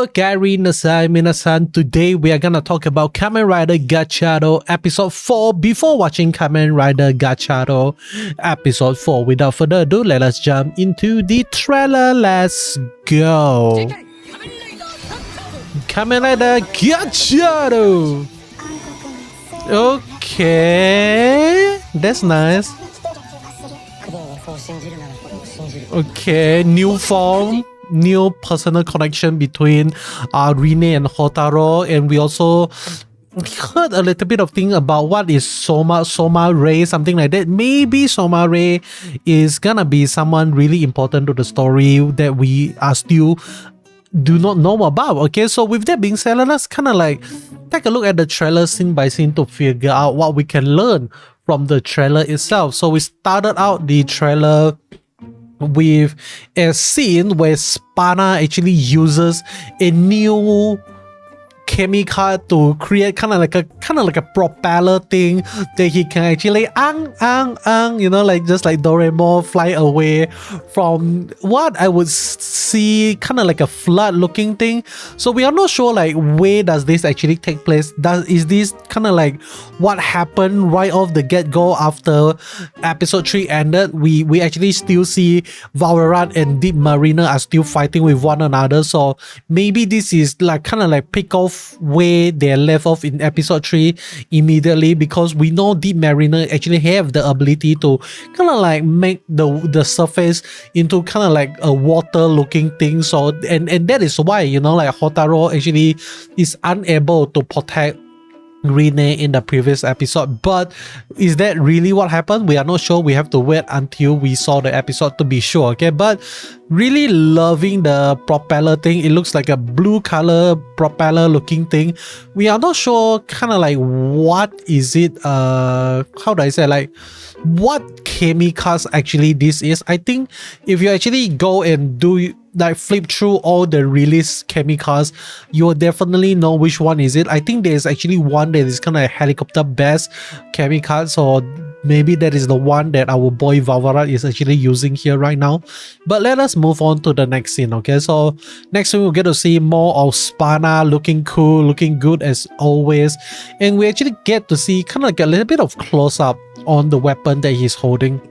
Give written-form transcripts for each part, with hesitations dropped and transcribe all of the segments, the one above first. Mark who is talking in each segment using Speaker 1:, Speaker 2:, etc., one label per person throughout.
Speaker 1: Okaeri nasai minasan. Today we are gonna talk about Kamen Rider Gotchard episode 4 before watching Kamen Rider Gotchard episode 4. Without further ado, let us jump into the trailer. Let's go. Kamen Rider Gotchard. Okay, that's nice. Okay, new form, new personal connection between Rine and Houtarou, and we also heard a little bit of thing about what is Soma Rei, something like that. Maybe Soma Rei is gonna be someone really important to the story that we are still do not know about. Okay, so with that being said, let's kind of like take a look at the trailer scene by scene to figure out what we can learn from the trailer itself. So we started out the trailer with a scene where Spana actually uses a new Chemy card to create kind of like a propeller thing that he can actually you know, like just like Doraemon fly away from what I would see kind of like a flood looking thing. So we are not sure like where does this actually take place. Is this kind of like what happened right off the get-go after episode 3 ended? We actually still see Valorant and Deep Marina are still fighting with one another. So maybe this is like kind of like pick off where they left off in episode 3 immediately, because we know Deep Mariner actually have the ability to kind of like make the surface into kind of like a water looking thing. So and that is why, you know, like Houtarou actually is unable to protect Rine in the previous episode. But is that really what happened? We are not sure. We have to wait until we saw the episode to be sure. Okay, but really loving the propeller thing. It looks like a blue color propeller looking thing. We are not sure kind of like what is it, how do I say, like what Chemy Cards actually this is. I think if you actually go and do like flip through all the release Chemy Cards, you'll definitely know which one is it. I think there's actually one that is kind of helicopter based Chemy Cards, so maybe that is the one that our boy Valvara is actually using here right now. But let us move on to the next scene. Okay, so next we'll get to see more of Spana looking cool, looking good as always, and we actually get to see kind of like a little bit of close-up on the weapon that he's holding.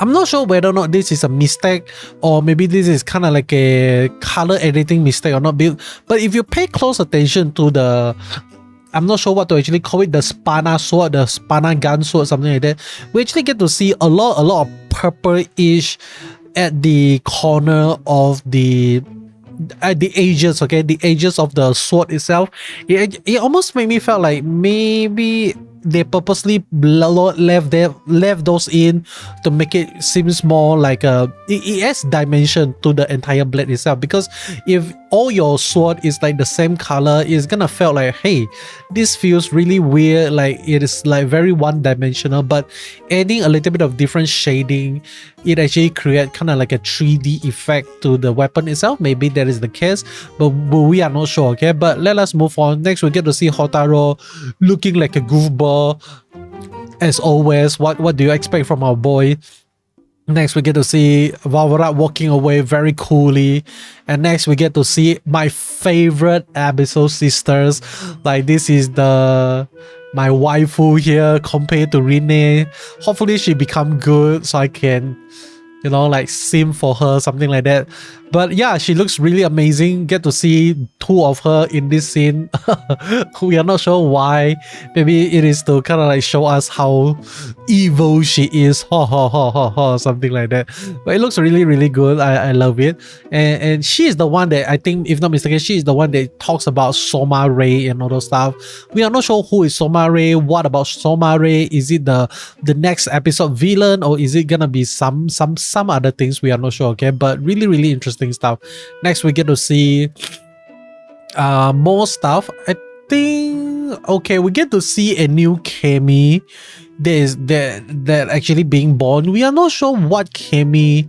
Speaker 1: I'm not sure whether or not this is a mistake or maybe this is kind of like a color editing mistake or not, but if you pay close attention to the, I'm not sure what to actually call it, the Spana sword, the Spana gun sword, something like that, we actually get to see a lot of purple-ish at the corner of the edges. Okay, the edges of the sword itself. It almost made me felt like maybe they purposely left those in to make it seems more like it adds dimension to the entire blade itself, because if all your sword is like the same color, it's gonna feel like, hey, this feels really weird, like it is like very one-dimensional. But adding a little bit of different shading, it actually creates kind of like a 3D effect to the weapon itself. Maybe that is the case, but we are not sure. Okay, but let us move on. Next we get to see Houtarou looking like a goofball as always. What do you expect from our boy? Next we get to see Valvara walking away very coolly, and next we get to see my favorite episode sisters. Like this is my waifu here compared to Rine. Hopefully she become good so I can, you know, like sim for her, something like that. But yeah, she looks really amazing. Get to see two of her in this scene. We are not sure why. Maybe it is to kind of like show us how evil she is. Something like that. But it looks really good. I love it. And she is the one that I think, if not mistaken, she is the one that talks about Soma Rei and all those stuff. We are not sure who is Soma Rei. What about Soma Rei? Is it the next episode villain, or is it gonna be some other things? We are not sure. Okay, but really interesting stuff. Next we get to see more stuff. I think, okay, we get to see a new Chemy that actually being born. We are not sure what Chemy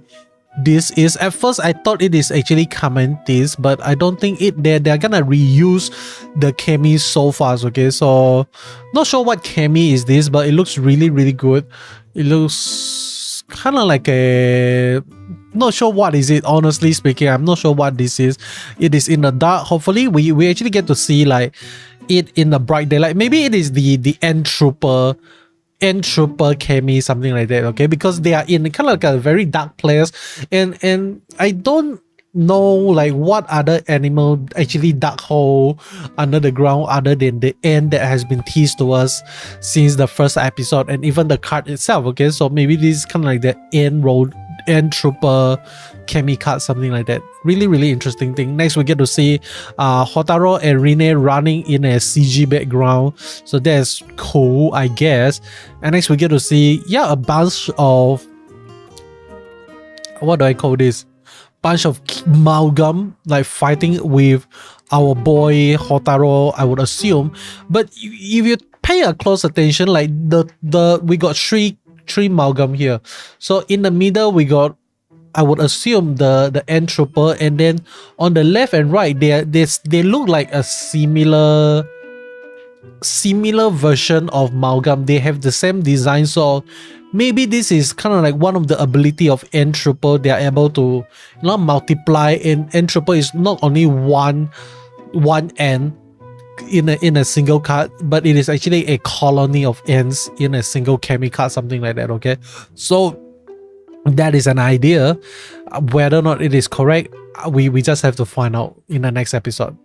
Speaker 1: this is. At first I thought it is actually Commentis, but I don't think they're gonna reuse the Chemy so fast. Okay, so not sure what Chemy is this, but it looks really good. It looks kind of like a not sure what is it, honestly speaking. I'm not sure what this is. It is in the dark. Hopefully we actually get to see like it in the bright daylight. Maybe it is the end trooper Chemy, something like that, okay? Because they are in kind of like a very dark place, and I don't know like what other animal actually dug hole under the ground other than the end that has been teased to us since the first episode, and even the card itself, okay? So maybe this is kind of like the end trooper Chemy Cards, something like that. Really interesting thing. Next we get to see Houtarou and Rinne running in a CG background, so that's cool, I guess. And next we get to see a bunch of, what do I call this, bunch of Malgam like fighting with our boy Houtarou, I would assume. But if you pay a close attention, like we got three Malgam here. So in the middle we got, I would assume, the end trooper, and then on the left and right they look like a similar version of Malgam. They have the same design, so maybe this is kind of like one of the ability of end trooper. They are able to multiply, and end trooper is not only one end in a single card, but it is actually a colony of ends in a single Chemy card, something like that, okay? So that is an idea. Whether or not it is correct, we just have to find out in the next episode.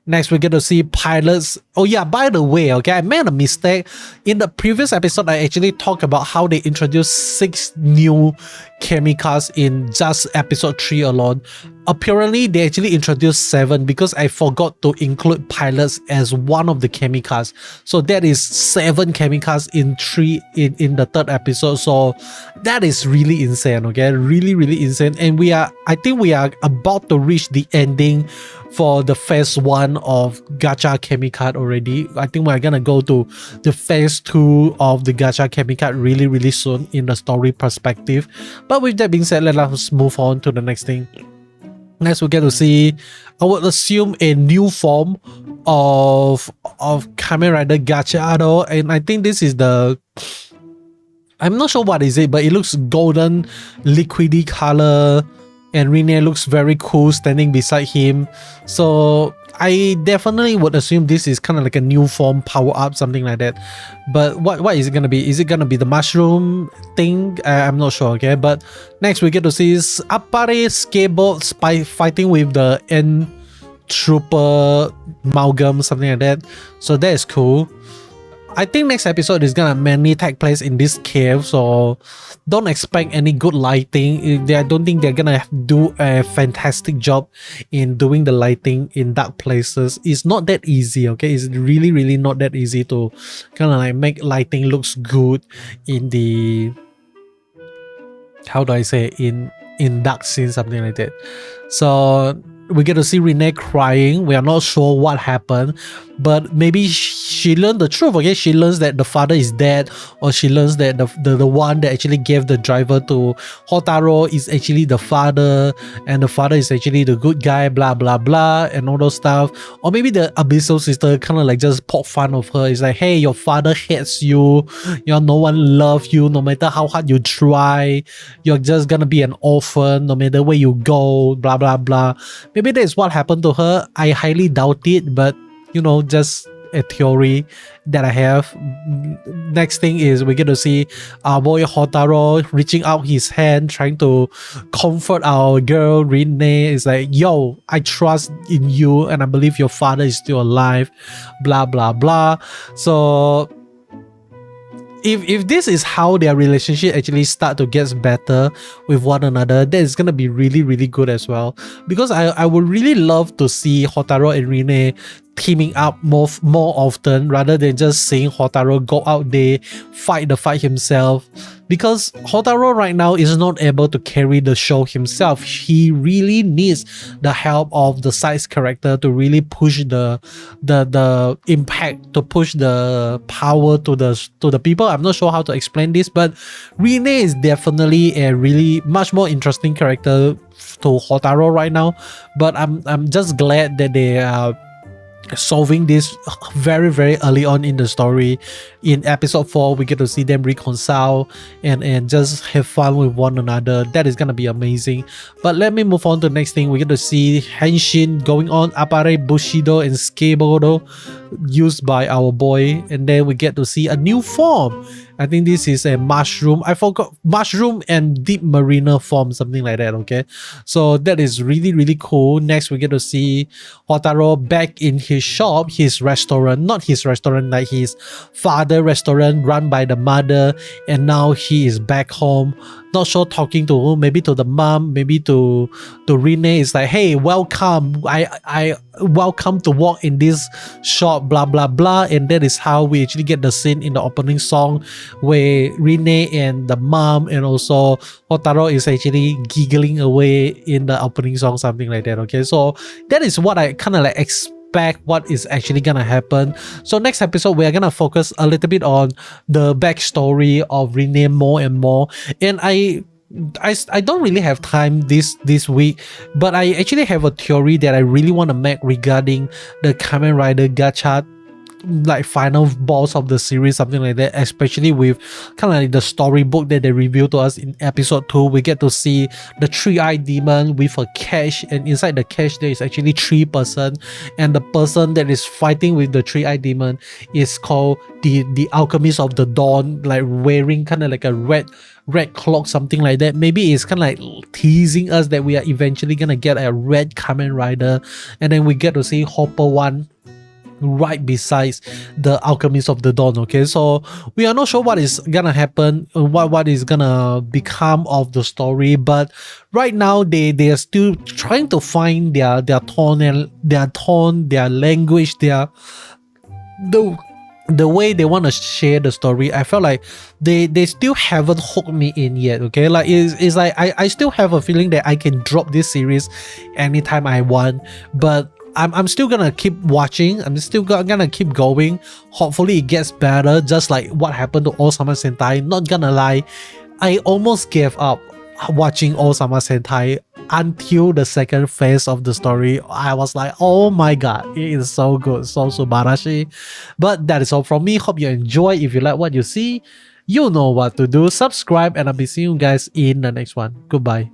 Speaker 1: Next, we get to see pilots. Oh yeah, by the way, okay, I made a mistake. In the previous episode, I actually talked about how they introduced 6 new Chemy Cards in just episode 3 alone. Apparently, they actually introduced 7 because I forgot to include pilots as one of the Chemy Cards. So that is 7 Chemy Cards in the 3rd episode. So that is really insane, okay? Really insane. And I think we are about to reach the ending for the phase 1 of Gacha Chemy Card already. I think we're gonna go to the phase 2 of the Gacha Chemy Card really soon in the story perspective. But with that being said, let us move on to the next thing. Next, we get to see, I would assume, a new form of Kamen Rider Gotchard, and I think this is I'm not sure what is it, but it looks golden, liquidy color, and Rinne looks very cool standing beside him. So I definitely would assume this is kind of like a new form, power up, something like that. But what is it gonna be? Is it gonna be the mushroom thing? I'm not sure, okay? But next we get to see Appare Skateboard fighting with the end trooper Malgam, something like that. So that is cool. I think next episode is gonna mainly take place in this cave, so don't expect any good lighting. I don't think they're gonna do a fantastic job in doing the lighting in dark places. It's not that easy, okay? It's really not that easy to kind of like make lighting looks good in the, how do I say, in dark scenes, something like that. So we get to see Rinne crying. We are not sure what happened, but maybe she learned the truth, okay? She learns that the father is dead, or she learns that the one that actually gave the driver to Houtarou is actually the father, and the father is actually the good guy, blah blah, and all those stuff. Or maybe the abyssal sister kind of like just poke fun of her. It's like, hey, your father hates you, no one loves you, no matter how hard you try, you're just gonna be an orphan no matter where you go, blah blah. Maybe that is what happened to her. I highly doubt it, but just a theory that I have. Next thing is we get to see our boy Houtarou reaching out his hand, trying to comfort our girl Rinne. It's like, yo, I trust in you and I believe your father is still alive, blah blah blah. So if this is how their relationship actually start to get better with one another, that is gonna be really good as well. Because I would really love to see Houtarou and Rinne teaming up more often, rather than just seeing Houtarou go out there, fight the fight himself. Because Houtarou right now is not able to carry the show himself. He really needs the help of the side character to really push the impact, to push the power to the people. I'm not sure how to explain this, but Rinne is definitely a really much more interesting character to Houtarou right now. But I'm just glad that they are solving this very early on in the story. In episode 4, we get to see them reconcile and just have fun with one another. That is gonna be amazing. But let me move on to the next thing. We get to see Henshin going on, Apare, Bushido, and Skateboardo used by our boy, and then we get to see a new form. I think this is a mushroom. I forgot, mushroom and deep mariner form, something like that. Okay, so that is really cool. Next, we get to see Houtarou back in his shop, his restaurant, not his restaurant, like his father restaurant run by the mother, and now he is back home. Not sure, talking to who, maybe to the mom, maybe to Rene. It's like, hey, welcome, I welcome to walk in this shop, blah blah blah. And that is how we actually get the scene in the opening song where Rene and the mom and also Houtarou is actually giggling away in the opening song, something like that. Okay, so that is what I kind of like expect what is actually gonna happen. So next episode we are gonna focus a little bit on the backstory of Rene more and more. And I don't really have time this week, but I actually have a theory that I really want to make regarding the Kamen Rider Gotchard, like final boss of the series, something like that, especially with kind of like the storybook that they revealed to us in episode 2. We get to see the three-eyed demon with a cache, and inside the cache there is actually 3 person, and the person that is fighting with the three-eyed demon is called the Alchemist of the Dawn, like wearing kind of like a red cloak, something like that. Maybe it's kind of like teasing us that we are eventually gonna get a red Kamen Rider, and then we get to see Hopper 1 right besides the Alchemist of the Dawn. Okay, so we are not sure what is gonna happen, what is gonna become of the story, but right now they are still trying to find their tone and their language, the way they want to share the story. I felt like they still haven't hooked me in yet. Okay, like it's like I still have a feeling that I can drop this series anytime I want, but I'm still gonna keep watching. I'm still gonna keep going. Hopefully it gets better, just like what happened to Osama Sentai. Not gonna lie, I almost gave up watching Osama Sentai until the second phase of the story. I was like, oh my god, it is so good, so subarashi. But that is all from me. Hope you enjoy. If you like what you see, you know what to do. Subscribe, and I'll be seeing you guys in the next one. Goodbye.